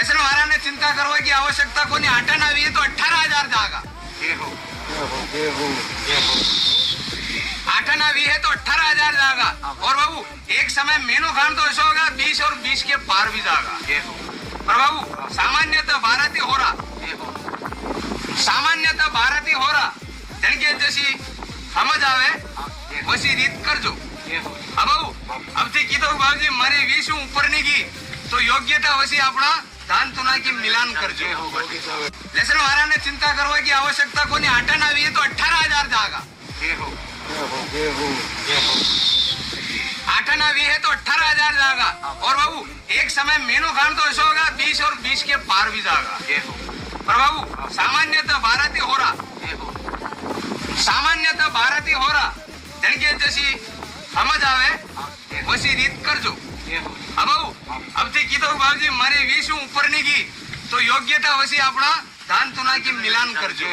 Lesson वाला ने चिंता करने की आवश्यकता को नहीं, आटा ना भी तो 18,000 जाएगा। आटा ना भी है तो 18,000 जाएगा। और बाबू एक समय मेनू खान तो ऐसा होगा 20 और 20 के पार भी जाएगा। पर बाबू सामान्यतः भारती हो रहा, सामान्यतः भारती हो रहा जनके जैसी समझ आवे वैसी रीत करजो। अब बाबू अब थी की तो बाबूजी मारी 20 ऊपर नहीं की तो योग्यता वैसी अपना दान तुना की मिलान करजो। लेसन वाला ने चिंता करने की आवश्यकता को नहीं, आटा ना भी है तो 18,000 जाएगा। आटा ना भी है तो 18,000 जाएगा। और बाबू एक समय मेनू खान तो ऐसा होगा 20 और 20 के पार भी जाएगा। पर बाबू सामान्यतः भारती हो रहा, सामान्यतः भारती हो रहा जनके जैसी समझ आवे वैसी रीत करजो। अब बाबू अब थी की तो बाबूजी मारी 20 ऊपर नहीं की तो योग्यता वैसी अपना दान तुना की मिलान करजो।